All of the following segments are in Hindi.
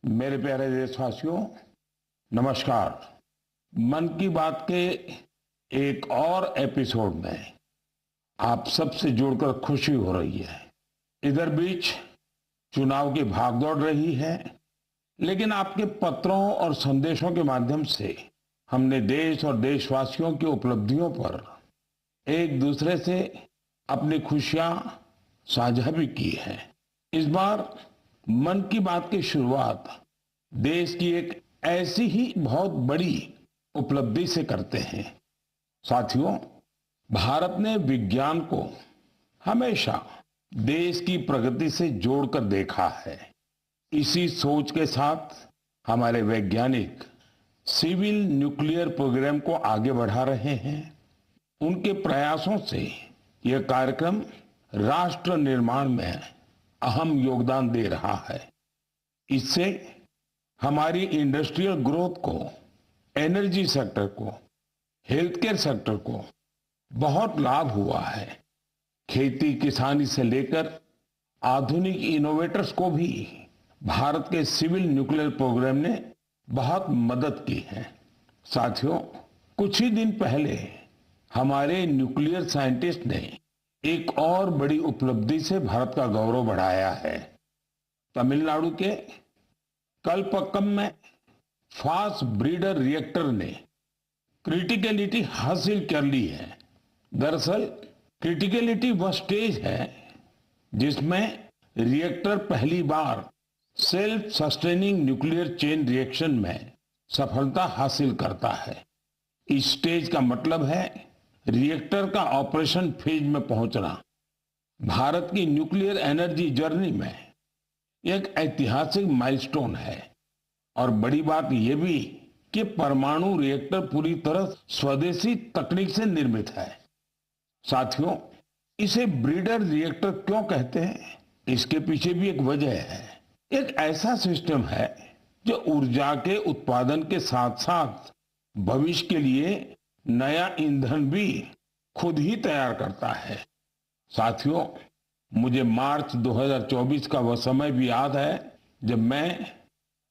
मेरे प्यारे देशवासियों, नमस्कार। मन की बात के एक और एपिसोड में आप सबसे जुड़कर खुशी हो रही है। इधर बीच चुनाव की भागदौड़ रही है, लेकिन आपके पत्रों और संदेशों के माध्यम से हमने देश और देशवासियों की उपलब्धियों पर एक दूसरे से अपनी खुशियां साझा भी की है। इस बार मन की बात की शुरुआत देश की एक ऐसी ही बहुत बड़ी उपलब्धि से करते हैं। साथियों, भारत ने विज्ञान को हमेशा देश की प्रगति से जोड़कर देखा है। इसी सोच के साथ हमारे वैज्ञानिक सिविल न्यूक्लियर प्रोग्राम को आगे बढ़ा रहे हैं। उनके प्रयासों से यह कार्यक्रम राष्ट्र निर्माण में अहम योगदान दे रहा है। इससे हमारी इंडस्ट्रियल ग्रोथ को, एनर्जी सेक्टर को, हेल्थ केयर सेक्टर को बहुत लाभ हुआ है। खेती किसानी से लेकर आधुनिक इनोवेटर्स को भी भारत के सिविल न्यूक्लियर प्रोग्राम ने बहुत मदद की है। साथियों, कुछ ही दिन पहले हमारे न्यूक्लियर साइंटिस्ट ने एक और बड़ी उपलब्धि से भारत का गौरव बढ़ाया है। तमिलनाडु के कलपक्कम में फास्ट ब्रीडर रिएक्टर ने क्रिटिकलिटी हासिल कर ली है। दरअसल क्रिटिकलिटी वह स्टेज है जिसमें रिएक्टर पहली बार self sustaining nuclear chain reaction में सफलता हासिल करता है। इस स्टेज का मतलब है रिएक्टर का ऑपरेशन फेज में पहुंचना। भारत की न्यूक्लियर एनर्जी जर्नी में एक ऐतिहासिक माइलस्टोन है। और बड़ी बात यह भी कि परमाणु रिएक्टर पूरी तरह स्वदेशी तकनीक से निर्मित है। साथियों, इसे ब्रीडर रिएक्टर क्यों कहते हैं, इसके पीछे भी एक वजह है। एक ऐसा सिस्टम है जो ऊर्जा के उत्पादन के साथ साथ भविष्य के लिए नया ईंधन भी खुद ही तैयार करता है। साथियों, मुझे मार्च 2024 का वह समय भी याद है जब मैं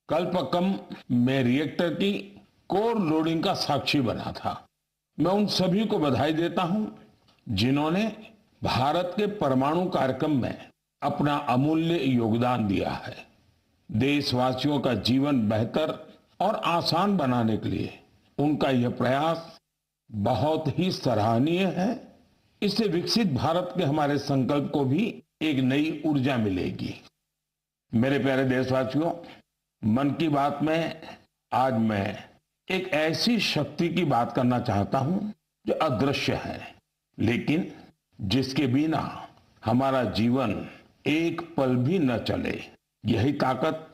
कलपक्कम में रिएक्टर की कोर लोडिंग का साक्षी बना था। मैं उन सभी को बधाई देता हूं जिन्होंने भारत के परमाणु कार्यक्रम में अपना अमूल्य योगदान दिया है। देशवासियों का जीवन बेहतर और आसान बनाने के लिए उनका यह प्रयास बहुत ही सराहनीय है। इससे विकसित भारत के हमारे संकल्प को भी एक नई ऊर्जा मिलेगी। मेरे प्यारे देशवासियों, मन की बात में आज मैं एक ऐसी शक्ति की बात करना चाहता हूं जो अदृश्य है, लेकिन जिसके बिना हमारा जीवन एक पल भी न चले। यही ताकत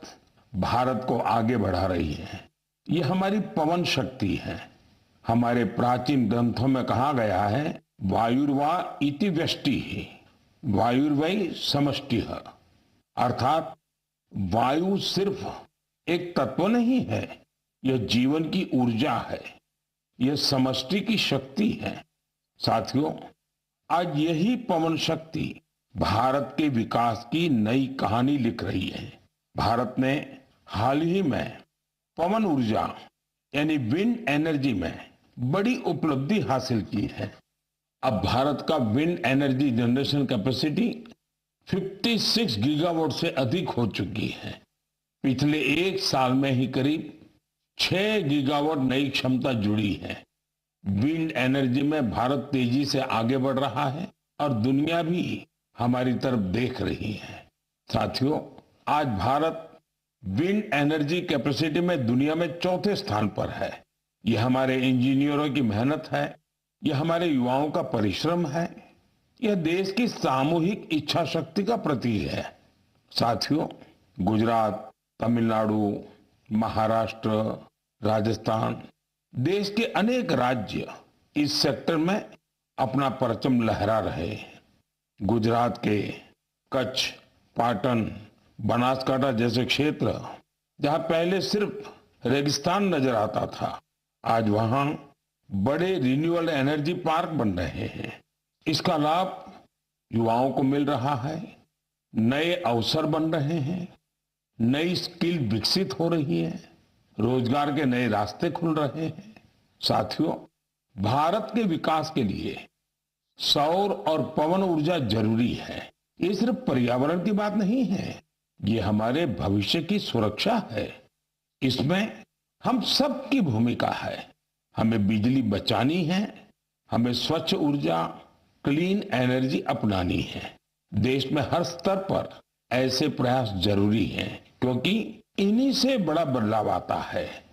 भारत को आगे बढ़ा रही है। यह हमारी पवन शक्ति है। हमारे प्राचीन ग्रंथों में कहा गया है, वायुर्वा इति व्यष्टि वायुर्वै समष्टिः, अर्थात वायु सिर्फ एक तत्व नहीं है, यह जीवन की ऊर्जा है, यह समष्टि की शक्ति है। साथियों, आज यही पवन शक्ति भारत के विकास की नई कहानी लिख रही है। भारत ने हाल ही में पवन ऊर्जा यानी विंड एनर्जी में बड़ी उपलब्धि हासिल की है। अब भारत का wind energy generation capacity 56 gigawatt से अधिक हो चुकी है। पिछले एक साल में ही करीब 6 गीगावाट नई क्षमता जुड़ी है। विंड एनर्जी में भारत तेजी से आगे बढ़ रहा है और दुनिया भी हमारी तरफ देख रही है। साथियों, आज भारत विंड एनर्जी कैपेसिटी में दुनिया में चौथे स्थान पर है। यह हमारे इंजीनियरों की मेहनत है, यह हमारे युवाओं का परिश्रम है, यह देश की सामूहिक इच्छा शक्ति का प्रतीक है। साथियों, गुजरात, तमिलनाडु, महाराष्ट्र, राजस्थान, देश के अनेक राज्य इस सेक्टर में अपना परचम लहरा रहे हैं। गुजरात के कच्छ, पाटन, बनासकांठा जैसे क्षेत्र जहां पहले सिर्फ रेगिस्तान नजर आता था, आज वहां बड़े रिन्यूएबल एनर्जी पार्क बन रहे हैं। इसका लाभ युवाओं को मिल रहा है, नए अवसर बन रहे हैं। नई स्किल विकसित हो रही है, रोजगार के नए रास्ते खुल रहे हैं। साथियों, भारत के विकास के लिए सौर और पवन ऊर्जा जरूरी है। ये सिर्फ पर्यावरण की बात नहीं है, ये हमारे भविष्य की सुरक्षा है। इसमें हम सबकी भूमिका है। हमें बिजली बचानी है, हमें स्वच्छ ऊर्जा, क्लीन एनर्जी अपनानी है। देश में हर स्तर पर ऐसे प्रयास जरूरी हैं, क्योंकि इन्हीं से बड़ा बदलाव आता है।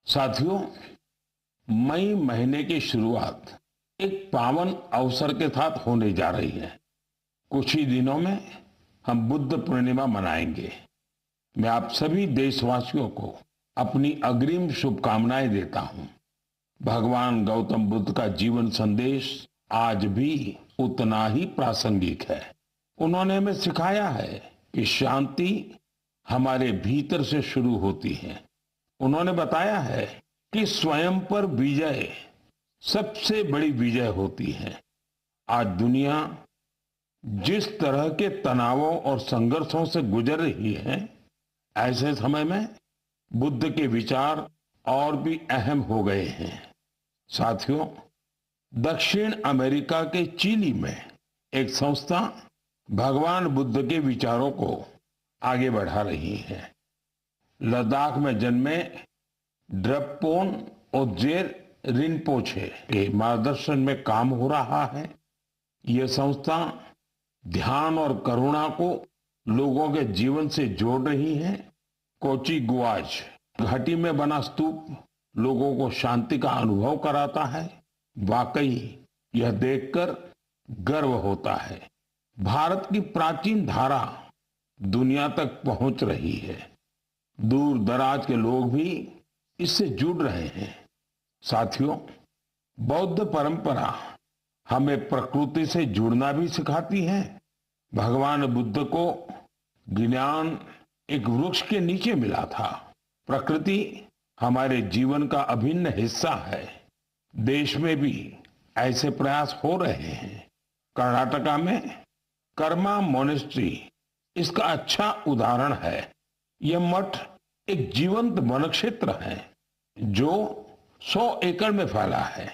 साथियों, मई महीने की शुरुआत एक पावन अवसर के साथ होने जा रही है। कुछ ही दिनों में हम बुद्ध पूर्णिमा मनाएंगे। मैं आप सभी देशवासियों को अपनी अग्रिम शुभकामनाएं देता हूं। भगवान गौतम बुद्ध का जीवन संदेश आज भी उतना ही प्रासंगिक है। उन्होंने हमें सिखाया है कि शांति हमारे भीतर से शुरू होती है। उन्होंने बताया है कि स्वयं पर विजय सबसे बड़ी विजय होती है। आज दुनिया जिस तरह के तनावों और संघर्षों से गुजर रही है, ऐसे समय में बुद्ध के विचार और भी अहम हो गए हैं। साथियों, दक्षिण अमेरिका के चिली में एक संस्था भगवान बुद्ध के विचारों को आगे बढ़ा रही है। लद्दाख में जन्मे ड्रपपोन ओजेर रिनपोछे के मार्गदर्शन में काम हो रहा है। यह संस्था ध्यान और करुणा को लोगों के जीवन से जोड़ रही है। कोची गुआज घाटी में बना स्तूप लोगों को शांति का अनुभव कराता है। वाकई यह देखकर गर्व होता है। भारत की प्राचीन धारा दुनिया तक पहुंच रही है। दूर दराज के लोग भी इससे जुड़ रहे हैं। साथियों, बौद्ध परंपरा हमें प्रकृति से जुड़ना भी सिखाती है। भगवान बुद्ध को ज्ञान एक वृक्ष के नीचे मिला था। प्रकृति हमारे जीवन का अभिन्न हिस्सा है। देश में भी ऐसे प्रयास हो रहे हैं। कर्नाटका में कर्मा मोनेस्ट्री इसका अच्छा उदाहरण है। यह मठ एक जीवंत वन क्षेत्र है जो 100 एकड़ में फैला है।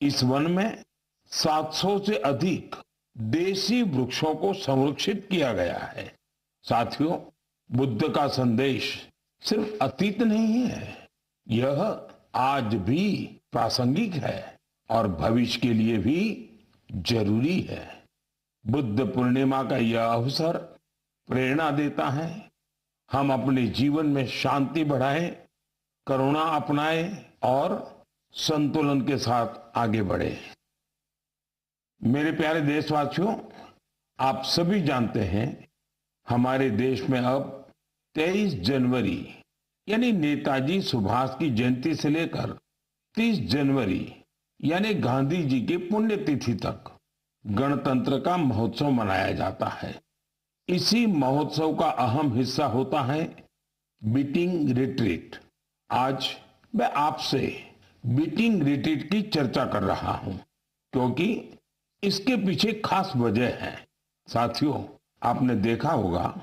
इस वन में 700 से अधिक देसी वृक्षों को संरक्षित किया गया है। साथियों, बुद्ध का संदेश सिर्फ अतीत नहीं है, यह आज भी प्रासंगिक है और भविष्य के लिए भी जरूरी है। बुद्ध पूर्णिमा का यह अवसर प्रेरणा देता है। हम अपने जीवन में शांति बढ़ाएं, करुणा अपनाएं और संतुलन के साथ आगे बढ़े। मेरे प्यारे देशवासियों, आप सभी जानते हैं हमारे देश में अब 23 जनवरी यानी नेताजी सुभाष की जयंती से लेकर 30 जनवरी यानी गांधी जी की पुण्यतिथि तक गणतंत्र का महोत्सव मनाया जाता है। इसी महोत्सव का अहम हिस्सा होता है बीटिंग रिट्रीट। आज मैं आपसे बीटिंग रिट्रीट की चर्चा कर रहा हूं, क्योंकि इसके पीछे खास वजह है। साथियों, आपने देखा होगा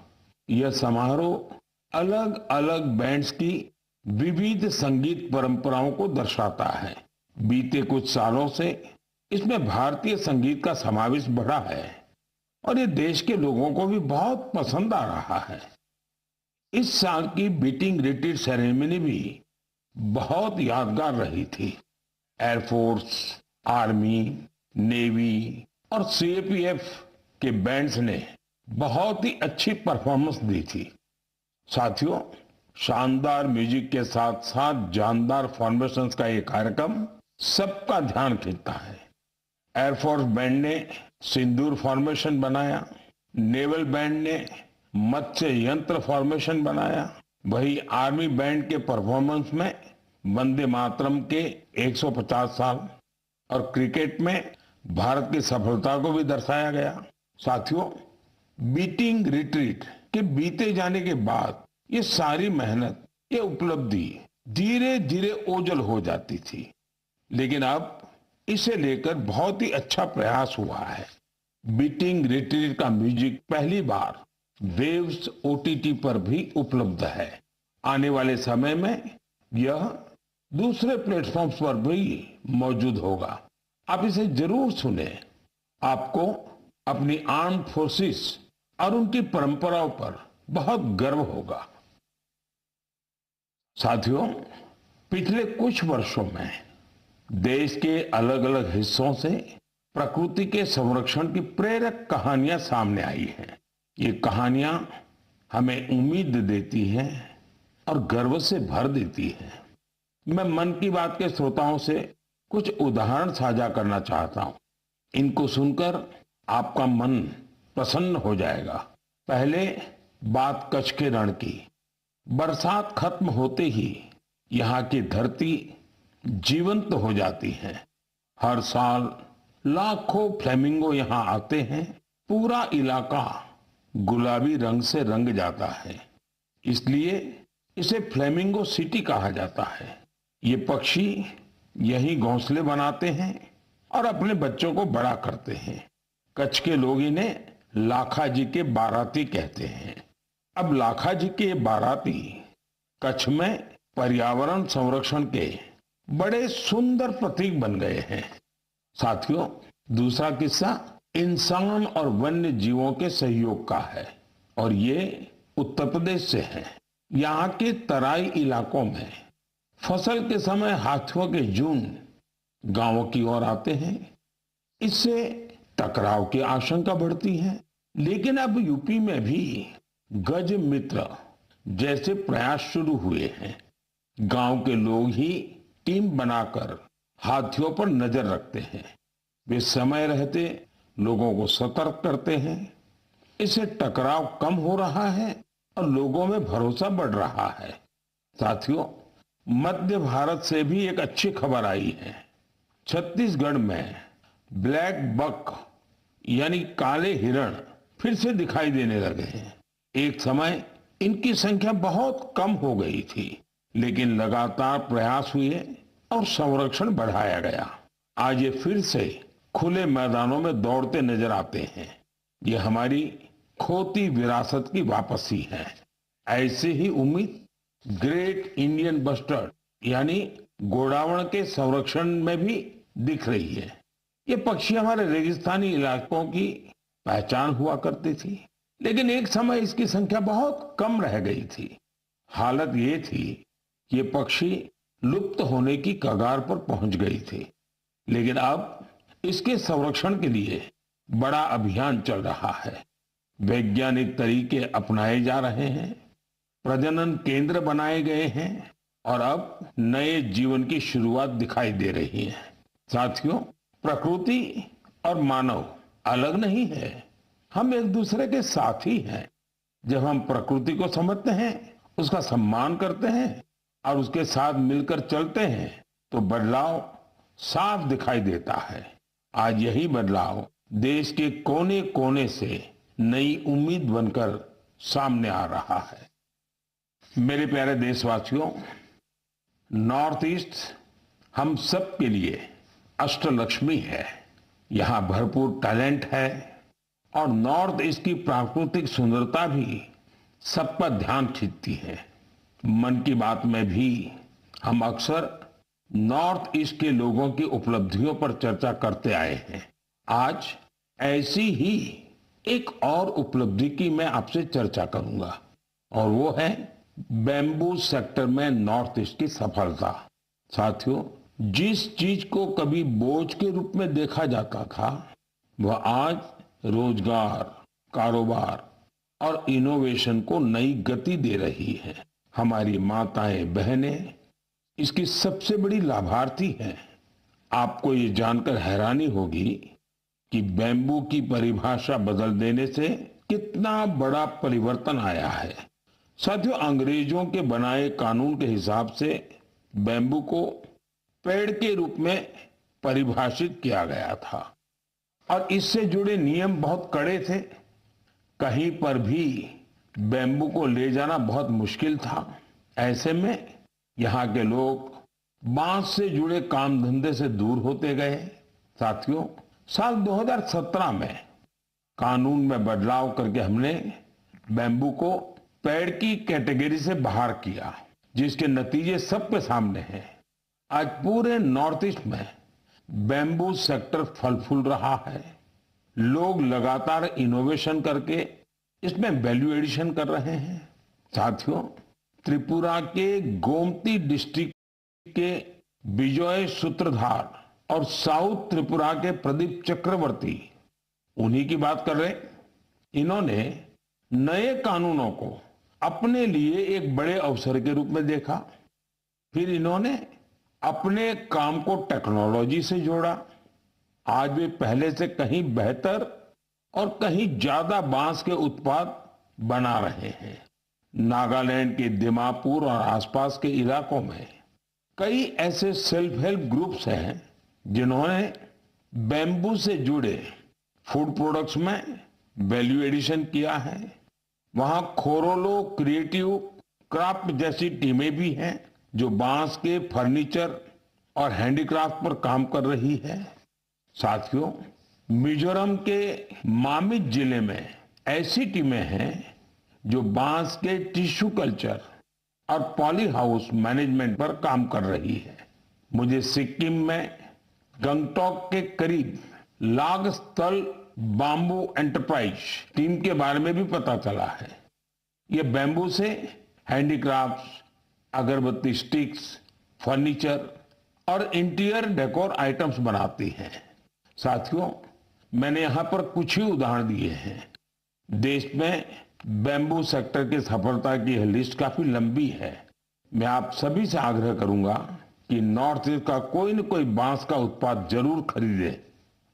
यह समारोह अलग अलग बैंड्स की विविध संगीत परंपराओं को दर्शाता है। बीते कुछ सालों से इसमें भारतीय संगीत का समावेश बढ़ा है और ये देश के लोगों को भी बहुत पसंद आ रहा है। इस साल की बीटिंग रिट्रीट सेरेमनी भी बहुत यादगार रही थी। एयरफोर्स, आर्मी, नेवी और सीएपीएफ के बैंड्स ने बहुत ही अच्छी परफॉर्मेंस दी थी। साथियों, शानदार म्यूजिक के साथ साथ जानदार फॉर्मेशंस का ये कार्यक्रम सबका ध्यान खींचता है। एयरफोर्स बैंड ने सिंदूर फॉर्मेशन बनाया, नेवल बैंड ने मत्स्य यंत्र फॉर्मेशन बनाया, वही आर्मी बैंड के परफॉर्मेंस में वंदे मातरम के 150 साल और क्रिकेट में भारत की सफलता को भी दर्शाया गया। साथियों, बीटिंग रिट्रीट के बीते जाने के बाद ये सारी मेहनत, ये उपलब्धि धीरे धीरे ओझल हो जाती थी, लेकिन अब इसे लेकर बहुत ही अच्छा प्रयास हुआ है। बीटिंग रिट्रीट का म्यूजिक पहली बार वेव्स ओटीटी पर भी उपलब्ध है। आने वाले समय में यह दूसरे प्लेटफॉर्म्स पर भी मौजूद होगा। आप इसे जरूर सुने। आपको अपनी आर्म्ड फोर्सेस और उनकी परंपराओं पर बहुत गर्व होगा। साथियों, पिछले कुछ वर्षों में देश के अलग अलग हिस्सों से प्रकृति के संरक्षण की प्रेरक कहानियां सामने आई हैं। ये कहानियां हमें उम्मीद देती हैं और गर्व से भर देती हैं। मैं मन की बात के श्रोताओं से कुछ उदाहरण साझा करना चाहता हूं। इनको सुनकर आपका मन प्रसन्न हो जाएगा। पहले बात कच्छ के रण की। बरसात खत्म होते ही यहाँ की धरती जीवंत हो जाती है। हर साल लाखों फ्लेमिंगो यहाँ आते हैं। पूरा इलाका गुलाबी रंग से रंग जाता है, इसलिए इसे फ्लेमिंगो सिटी कहा जाता है। ये पक्षी यहीं घोंसले बनाते हैं और अपने बच्चों को बड़ा करते हैं। कच्छ के लोग इन्हें लाखा जी के बाराती कहते हैं। अब लाखा जी के बाराती कच्छ में पर्यावरण संरक्षण के बड़े सुंदर प्रतीक बन गए हैं। साथियों, दूसरा किस्सा इंसान और वन्य जीवों के सहयोग का है और ये उत्तर प्रदेश से है। यहाँ के तराई इलाकों में फसल के समय हाथियों के झुंड गांवों की ओर आते हैं। इससे टकराव की आशंका बढ़ती है। लेकिन अब यूपी में भी गज मित्र जैसे प्रयास शुरू हुए हैं। गांव के लोग ही टीम बनाकर हाथियों पर नजर रखते हैं। वे समय रहते लोगों को सतर्क करते हैं। इससे टकराव कम हो रहा है और लोगों में भरोसा बढ़ रहा है। साथियों, मध्य भारत से भी एक अच्छी खबर आई है। छत्तीसगढ़ में ब्लैक बक यानी काले हिरण फिर से दिखाई देने लगे हैं। एक समय इनकी संख्या बहुत कम हो गई थी, लेकिन लगातार प्रयास हुए और संरक्षण बढ़ाया गया। आज ये फिर से खुले मैदानों में दौड़ते नजर आते हैं। ये हमारी खोती विरासत की वापसी है। ऐसे ही उम्मीद ग्रेट इंडियन बस्टर्ड यानी गोडावण के संरक्षण में भी दिख रही है। ये पक्षी हमारे रेगिस्तानी इलाकों की पहचान हुआ करती थी, लेकिन एक समय इसकी संख्या बहुत कम रह गई थी। हालत ये थी कि ये पक्षी लुप्त होने की कगार पर पहुंच गई थी। लेकिन अब इसके संरक्षण के लिए बड़ा अभियान चल रहा है। वैज्ञानिक तरीके अपनाए जा रहे हैं, प्रजनन केंद्र बनाए गए हैं और अब नए जीवन की शुरुआत दिखाई दे रही है। साथियों, प्रकृति और मानव अलग नहीं है, हम एक दूसरे के साथी हैं। जब हम प्रकृति को समझते हैं, उसका सम्मान करते हैं और उसके साथ मिलकर चलते हैं, तो बदलाव साफ दिखाई देता है। आज यही बदलाव देश के कोने कोने से नई उम्मीद बनकर सामने आ रहा है। मेरे प्यारे देशवासियों, नॉर्थ ईस्ट हम सब के लिए अष्टलक्ष्मी है। यहाँ भरपूर टैलेंट है और नॉर्थ ईस्ट की प्राकृतिक सुंदरता भी सबका ध्यान खींचती है। मन की बात में भी हम अक्सर नॉर्थ ईस्ट के लोगों की उपलब्धियों पर चर्चा करते आए हैं। आज ऐसी ही एक और उपलब्धि की मैं आपसे चर्चा करूंगा और वो है बैम्बू सेक्टर में नॉर्थ ईस्ट की सफलता। साथियों, जिस चीज को कभी बोझ के रूप में देखा जाता था, वह आज रोजगार, कारोबार और इनोवेशन को नई गति दे रही है। हमारी माताएं बहनें इसकी सबसे बड़ी लाभार्थी हैं। आपको ये जानकर हैरानी होगी कि बैम्बू की परिभाषा बदल देने से कितना बड़ा परिवर्तन आया है। साथियों, अंग्रेजों के बनाए कानून के हिसाब से बैम्बू को पेड़ के रूप में परिभाषित किया गया था और इससे जुड़े नियम बहुत कड़े थे। कहीं पर भी बैम्बू को ले जाना बहुत मुश्किल था। ऐसे में यहाँ के लोग बांस से जुड़े काम धंधे से दूर होते गए। साथियों, साल 2017 में कानून में बदलाव करके हमने बैम्बू को पेड़ की कैटेगरी से बाहर किया, जिसके नतीजे सबके सामने हैं। आज पूरे नॉर्थ ईस्ट में बैम्बू सेक्टर फल फूल रहा है। लोग लगातार इनोवेशन करके इसमें वैल्यू एडिशन कर रहे हैं। साथियों, त्रिपुरा के गोमती डिस्ट्रिक्ट के विजय सूत्रधार और साउथ त्रिपुरा के प्रदीप चक्रवर्ती, उन्हीं की बात कर रहे हैं। इन्होंने नए कानूनों को अपने लिए एक बड़े अवसर के रूप में देखा। फिर इन्होंने अपने काम को टेक्नोलॉजी से जोड़ा। आज वे पहले से कहीं बेहतर और कहीं ज्यादा बांस के उत्पाद बना रहे हैं। नागालैंड के दिमापुर और आसपास के इलाकों में कई ऐसे सेल्फ हेल्प ग्रुप्स हैं जिन्होंने बैम्बू से जुड़े फूड प्रोडक्ट्स में वैल्यू एडिशन किया है। वहां खोरोलो क्रिएटिव क्राफ्ट जैसी टीमें भी हैं जो बांस के फर्नीचर और हैंडीक्राफ्ट पर काम कर रही है। साथियों, मिजोरम के मामित जिले में ऐसी टीमें हैं जो बांस के टिश्यू कल्चर और पॉली हाउस मैनेजमेंट पर काम कर रही है। मुझे सिक्किम में गंगटोक के करीब लागस्थल बाम्बू एंटरप्राइज टीम के बारे में भी पता चला है। ये बैम्बू से हैंडीक्राफ्ट्स, अगरबत्ती स्टिक्स, फर्नीचर और इंटीरियर डेकोर आइटम्स बनाती है। साथियों, मैंने यहां पर कुछ ही उदाहरण दिए हैं। देश में बैम्बू सेक्टर की सफलता की यह लिस्ट काफी लंबी है। मैं आप सभी से आग्रह करूंगा कि नॉर्थ ईस्ट का कोई न कोई बांस का उत्पाद जरूर खरीदे।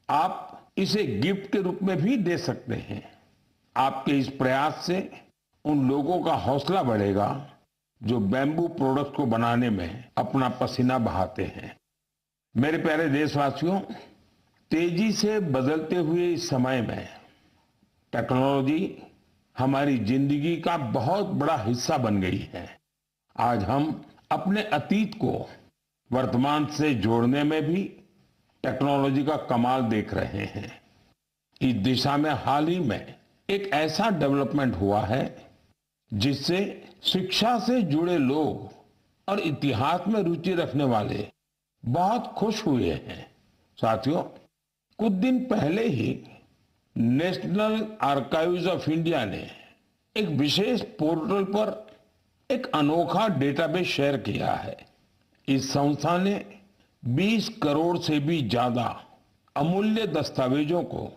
आप इसे गिफ्ट के रूप में भी दे सकते हैं। आपके इस प्रयास से उन लोगों का हौसला बढ़ेगा जो बैम्बू प्रोडक्ट को बनाने में अपना पसीना बहाते हैं। मेरे प्यारे देशवासियों, तेजी से बदलते हुए इस समय में टेक्नोलॉजी हमारी जिंदगी का बहुत बड़ा हिस्सा बन गई है। आज हम अपने अतीत को वर्तमान से जोड़ने में भी टेक्नोलॉजी का कमाल देख रहे हैं। इस दिशा में हाल ही में एक ऐसा डेवलपमेंट हुआ है जिससे शिक्षा से जुड़े लोग और इतिहास में रुचि रखने वाले बहुत खुश हुए हैं। साथियों, कुछ दिन पहले ही नेशनल आर्काइव्स ऑफ इंडिया ने एक विशेष पोर्टल पर एक अनोखा डेटाबेस शेयर किया है। इस संस्था ने 20 करोड़ से भी ज्यादा अमूल्य दस्तावेजों को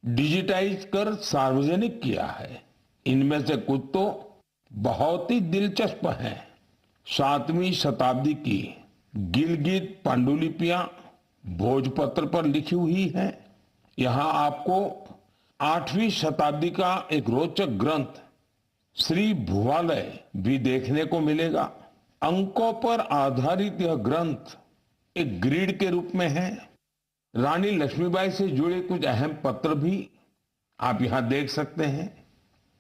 डिजिटाइज कर सार्वजनिक किया है। इनमें से कुछ तो बहुत ही दिलचस्प हैं। 7वीं शताब्दी की गिलगित पांडुलिपियां भोजपत्र पर लिखी हुई है। यहाँ आपको 8वीं शताब्दी का एक रोचक ग्रंथ श्री भुवालय भी देखने को मिलेगा। अंकों पर आधारित यह ग्रंथ एक ग्रिड के रूप में है। रानी लक्ष्मीबाई से जुड़े कुछ अहम पत्र भी आप यहां देख सकते हैं।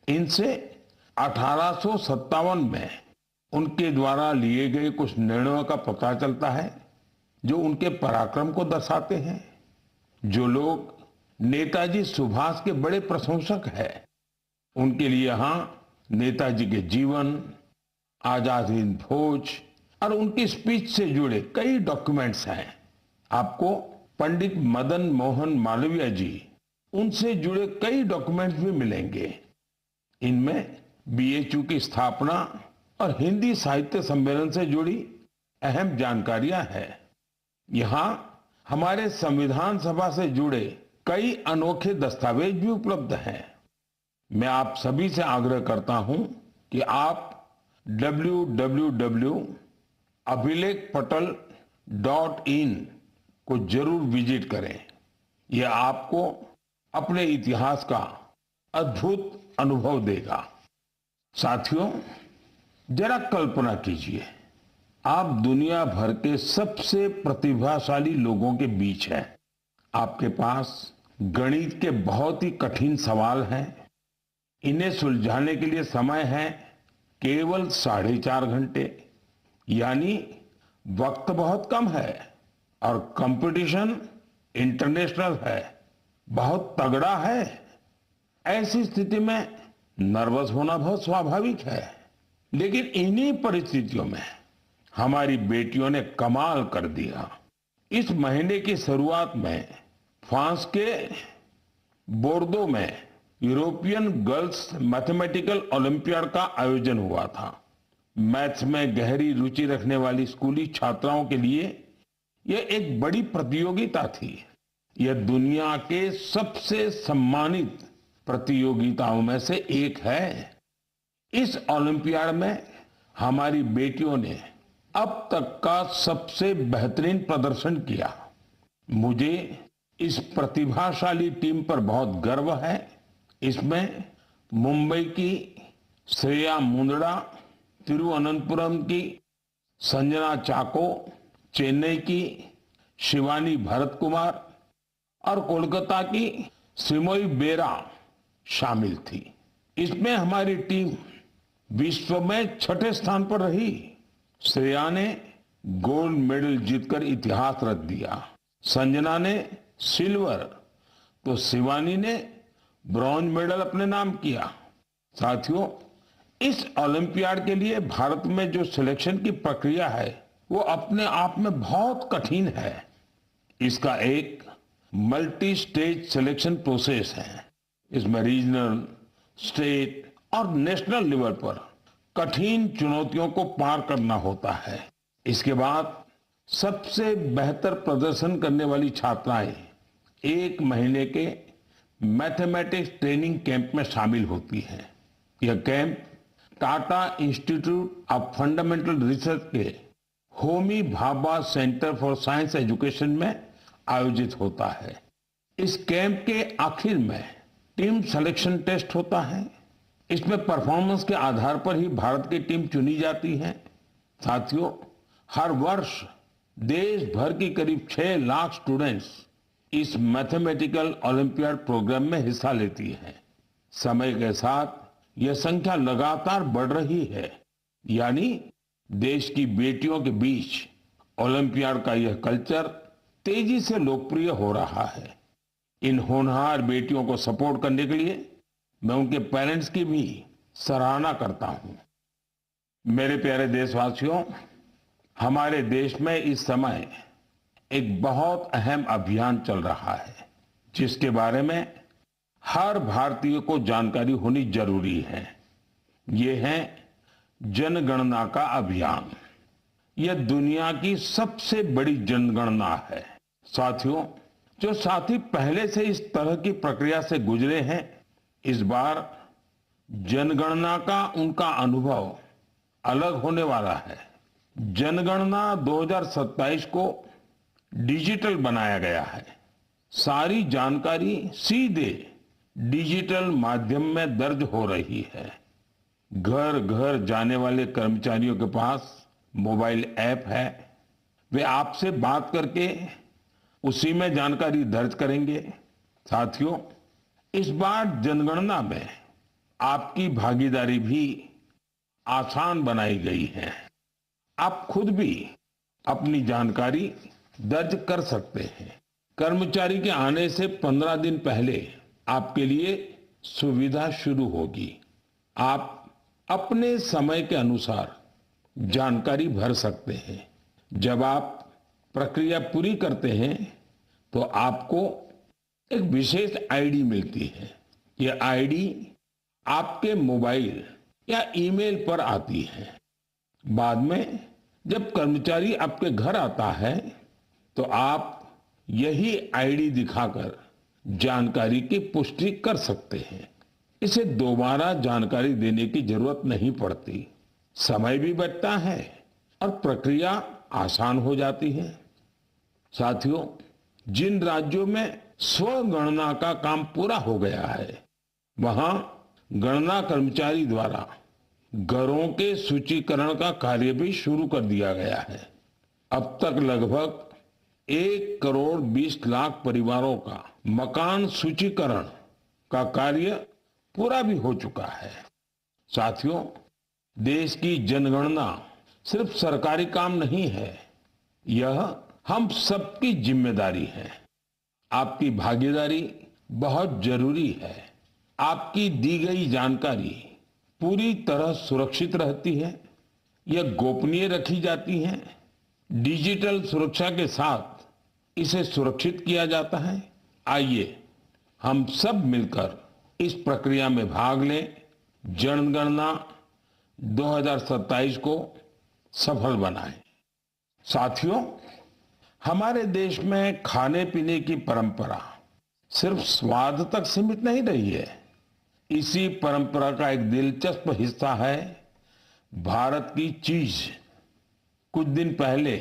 इनसे 1857 में उनके द्वारा लिए गए कुछ निर्णयों का पता चलता है जो उनके पराक्रम को दर्शाते हैं। जो लोग नेताजी सुभाष के बड़े प्रशंसक हैं, उनके लिए यहां नेताजी के जीवन, आजाद हिंद फौज और उनकी स्पीच से जुड़े कई डॉक्यूमेंट्स हैं। आपको पंडित मदन मोहन मालवीय जी, उनसे जुड़े कई डॉक्यूमेंट्स भी मिलेंगे। इनमें बीएचयू की स्थापना और हिंदी साहित्य सम्मेलन से जुड़ी अहम जानकारियां हैं। यहाँ हमारे संविधान सभा से जुड़े कई अनोखे दस्तावेज भी उपलब्ध हैं। मैं आप सभी से आग्रह करता हूं कि आप www.abhilekpatal.in को जरूर विजिट करें। यह आपको अपने इतिहास का अद्भुत अनुभव देगा। साथियों, जरा कल्पना कीजिए, आप दुनिया भर के सबसे प्रतिभाशाली लोगों के बीच हैं। आपके पास गणित के बहुत ही कठिन सवाल हैं। इन्हें सुलझाने के लिए समय है केवल 4.5 घंटे, यानी वक्त बहुत कम है और कंपटीशन इंटरनेशनल है, बहुत तगड़ा है। ऐसी स्थिति में नर्वस होना बहुत स्वाभाविक है, लेकिन इन्हीं परिस्थितियों में हमारी बेटियों ने कमाल कर दिया। इस महीने की शुरुआत में फ्रांस के बोर्दो में यूरोपियन गर्ल्स मैथमेटिकल ओलंपियाड का आयोजन हुआ था। मैथ्स में गहरी रुचि रखने वाली स्कूली छात्राओं के लिए यह एक बड़ी प्रतियोगिता थी। यह दुनिया के सबसे सम्मानित प्रतियोगिताओं में से एक है। इस ओलंपियाड में हमारी बेटियों ने अब तक का सबसे बेहतरीन प्रदर्शन किया। मुझे इस प्रतिभाशाली टीम पर बहुत गर्व है। इसमें मुंबई की श्रेया मुंदड़ा, तिरुवनंतपुरम की संजना चाको, चेन्नई की शिवानी भरत कुमार और कोलकाता की सिमोई बेरा शामिल थी। इसमें हमारी टीम विश्व में छठे स्थान पर रही। श्रेया ने गोल्ड मेडल जीतकर इतिहास रच दिया, संजना ने सिल्वर, तो शिवानी ने ब्रॉन्ज मेडल अपने नाम किया। साथियों, इस ओलंपियाड के लिए भारत में जो सिलेक्शन की प्रक्रिया है वो अपने आप में बहुत कठिन है। इसका एक मल्टी स्टेज सिलेक्शन प्रोसेस है। इसमें रीजनल, स्टेट और नेशनल लेवल पर कठिन चुनौतियों को पार करना होता है। इसके बाद सबसे बेहतर प्रदर्शन करने वाली छात्राएं एक महीने के मैथमेटिक्स ट्रेनिंग कैंप में शामिल होती हैं। यह camp Tata institute of fundamental research के Homi Bhabha centre for science education में आयोजित होता है। इस कैंप के आखिर में टीम सिलेक्शन टेस्ट होता है। इसमें परफॉर्मेंस के आधार पर ही भारत की टीम चुनी जाती है। साथियों, हर वर्ष देश भर की करीब 6 लाख स्टूडेंट्स इस मैथमेटिकल ओलंपियाड प्रोग्राम में हिस्सा लेती हैं। समय के साथ यह संख्या लगातार बढ़ रही है, यानी देश की बेटियों के बीच ओलंपियाड का यह कल्चर तेजी से लोकप्रिय हो रहा है। इन होनहार बेटियों को सपोर्ट करने के लिए मैं उनके पेरेंट्स की भी सराहना करता हूं। मेरे प्यारे देशवासियों, हमारे देश में इस समय एक बहुत अहम अभियान चल रहा है, जिसके बारे में हर भारतीय को जानकारी होनी जरूरी है। ये है जनगणना का अभियान। यह दुनिया की सबसे बड़ी जनगणना है। साथियों, जो साथी पहले से इस तरह की प्रक्रिया से गुजरे हैं, इस बार जनगणना का उनका अनुभव अलग होने वाला है। जनगणना 2027 को डिजिटल बनाया गया है। सारी जानकारी सीधे डिजिटल माध्यम में दर्ज हो रही है। घर घर जाने वाले कर्मचारियों के पास मोबाइल ऐप है। वे आपसे बात करके उसी में जानकारी दर्ज करेंगे। साथियों, इस बार जनगणना में आपकी भागीदारी भी आसान बनाई गई है। आप खुद भी अपनी जानकारी दर्ज कर सकते हैं। कर्मचारी के आने से 15 दिन पहले आपके लिए सुविधा शुरू होगी। आप अपने समय के अनुसार जानकारी भर सकते हैं। जब आप प्रक्रिया पूरी करते हैं तो आपको एक विशेष आईडी मिलती है। यह आईडी आपके मोबाइल या ईमेल पर आती है। बाद में जब कर्मचारी आपके घर आता है तो आप यही आईडी दिखाकर जानकारी की पुष्टि कर सकते हैं। इसे दोबारा जानकारी देने की जरूरत नहीं पड़ती। समय भी बचता है और प्रक्रिया आसान हो जाती है। साथियों, जिन राज्यों में स्वगणना का काम पूरा हो गया है, वहां गणना कर्मचारी द्वारा घरों के सूचीकरण का कार्य भी शुरू कर दिया गया है। अब तक लगभग 1 करोड़ 20 लाख परिवारों का मकान सूचीकरण का कार्य पूरा भी हो चुका है। साथियों, देश की जनगणना सिर्फ सरकारी काम नहीं है, यह हम सबकी जिम्मेदारी है। आपकी भागीदारी बहुत जरूरी है। आपकी दी गई जानकारी पूरी तरह सुरक्षित रहती है या गोपनीय रखी जाती है? डिजिटल सुरक्षा के साथ इसे सुरक्षित किया जाता है? आइए हम सब मिलकर इस प्रक्रिया में भाग लें, जनगणना 2027 को सफल बनाएं। साथियों, हमारे देश में खाने पीने की परंपरा सिर्फ स्वाद तक सीमित नहीं रही है। इसी परंपरा का एक दिलचस्प हिस्सा है भारत की चीज। कुछ दिन पहले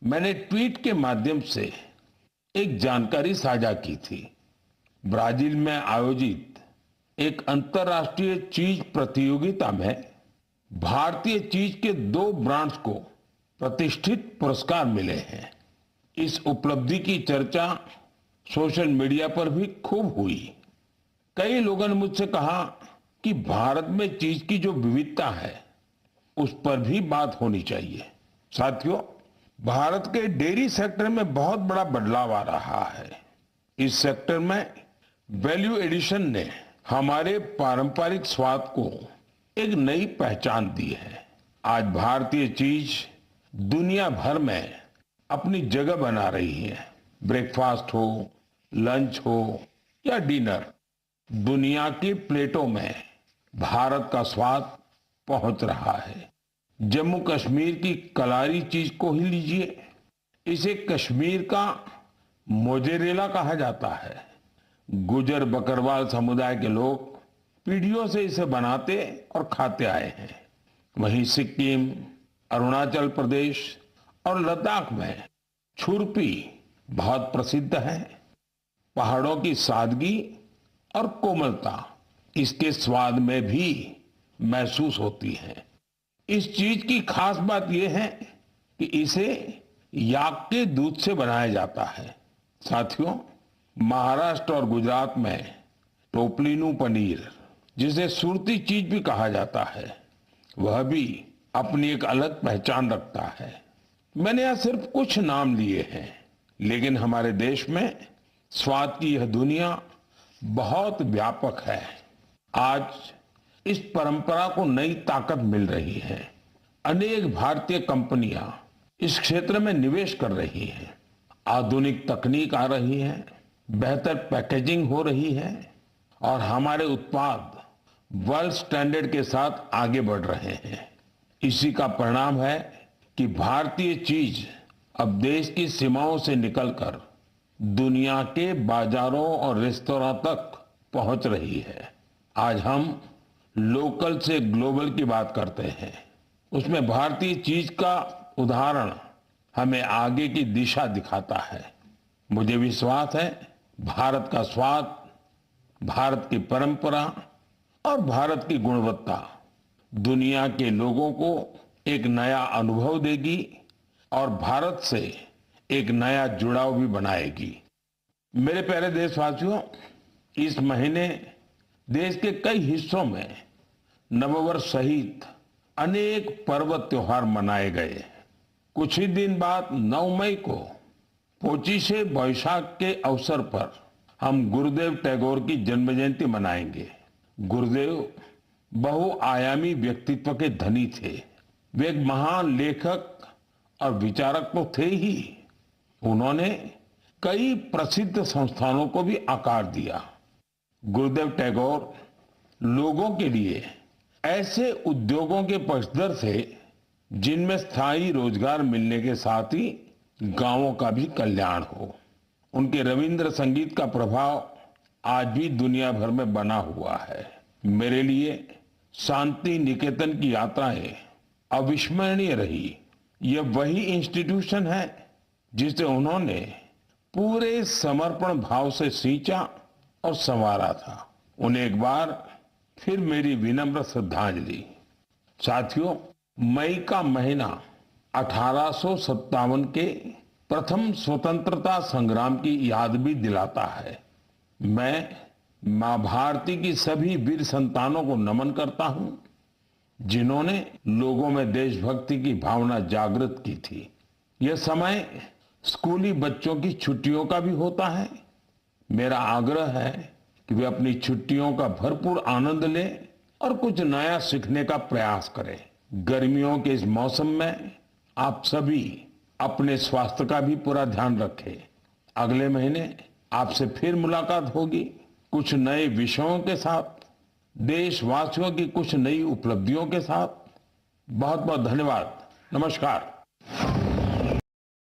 मैंने ट्वीट के माध्यम से एक जानकारी साझा की थी। ब्राजील में आयोजित एक अंतर्राष्ट्रीय चीज प्रतियोगिता में भारतीय चीज के 2 ब्रांड्स को प्रतिष्ठित पुरस्कार मिले हैं। इस उपलब्धि की चर्चा सोशल मीडिया पर भी खूब हुई। कई लोगों ने मुझसे कहा कि भारत में चीज की जो विविधता है उस पर भी बात होनी चाहिए। साथियों, भारत के डेयरी सेक्टर में बहुत बड़ा बदलाव आ रहा है। इस सेक्टर में वैल्यू एडिशन ने हमारे पारंपरिक स्वाद को एक नई पहचान दी है। आज भारतीय चीज दुनिया भर में अपनी जगह बना रही है। ब्रेकफास्ट हो, लंच हो या डिनर, दुनिया की प्लेटों में भारत का स्वाद पहुंच रहा है। जम्मू कश्मीर की कलारी चीज को ही लीजिए। इसे कश्मीर का मोजेरेला कहा जाता है। गुजर बकरवाल समुदाय के लोग पीढ़ियों से इसे बनाते और खाते आए हैं। वहीं सिक्किम, अरुणाचल प्रदेश और लद्दाख में छुरपी बहुत प्रसिद्ध है। पहाड़ों की सादगी और कोमलता इसके स्वाद में भी महसूस होती है। इस चीज की खास बात यह है कि इसे याक के दूध से बनाया जाता है। साथियों, महाराष्ट्र और गुजरात में टोपलीनू पनीर, जिसे सुरती चीज भी कहा जाता है, वह भी अपनी एक अलग पहचान रखता है। मैंने यहाँ सिर्फ कुछ नाम लिए हैं, लेकिन हमारे देश में स्वाद की यह दुनिया बहुत व्यापक है। आज इस परंपरा को नई ताकत मिल रही है। अनेक भारतीय कंपनियां इस क्षेत्र में निवेश कर रही हैं। आधुनिक तकनीक आ रही है, बेहतर पैकेजिंग हो रही है और हमारे उत्पाद वर्ल्ड स्टैंडर्ड के साथ आगे बढ़ रहे हैं। इसी का परिणाम है कि भारतीय चीज अब देश की सीमाओं से निकलकर दुनिया के बाजारों और रेस्तोरां तक पहुंच रही है। आज हम लोकल से ग्लोबल की बात करते हैं, उसमें भारतीय चीज का उदाहरण हमें आगे की दिशा दिखाता है। मुझे विश्वास है भारत का स्वाद, भारत की परंपरा और भारत की गुणवत्ता दुनिया के लोगों को एक नया अनुभव देगी और भारत से एक नया जुड़ाव भी बनाएगी। मेरे प्यारे देशवासियों, इस महीने देश के कई हिस्सों में नववर्ष सहित अनेक पर्व त्योहार मनाए गए। कुछ ही दिन बाद 9 मई को पोचिशे बैसाख के अवसर पर हम गुरुदेव टैगोर की जन्म जयंती मनाएंगे। गुरुदेव बहुआयामी व्यक्तित्व के धनी थे। वे एक महान लेखक और विचारक तो थे ही, उन्होंने कई प्रसिद्ध संस्थानों को भी आकार दिया। गुरुदेव टैगोर लोगों के लिए ऐसे उद्योगों के पक्षधर थे जिनमें स्थायी रोजगार मिलने के साथ ही गांवों का भी कल्याण हो। उनके रविंद्र संगीत का प्रभाव आज भी दुनिया भर में बना हुआ है। मेरे लिए शांति निकेतन की यात्राएं अविस्मरणीय रही। यह वही इंस्टीट्यूशन है जिसे उन्होंने पूरे समर्पण भाव से सींचा और संवारा था। उन्हें एक बार फिर मेरी विनम्र श्रद्धांजलि। साथियों, मई का महीना 1857 के प्रथम स्वतंत्रता संग्राम की याद भी दिलाता है। मैं मां भारती की सभी वीर संतानों को नमन करता हूं जिन्होंने लोगों में देशभक्ति की भावना जागृत की थी। यह समय स्कूली बच्चों की छुट्टियों का भी होता है। मेरा आग्रह है कि वे अपनी छुट्टियों का भरपूर आनंद लें और कुछ नया सीखने का प्रयास करें। गर्मियों के इस मौसम में आप सभी अपने स्वास्थ्य का भी पूरा ध्यान रखें। अगले महीने आपसे फिर मुलाकात होगी कुछ नए विषयों के साथ, देशवासियों की कुछ नई उपलब्धियों के साथ। बहुत बहुत धन्यवाद। नमस्कार।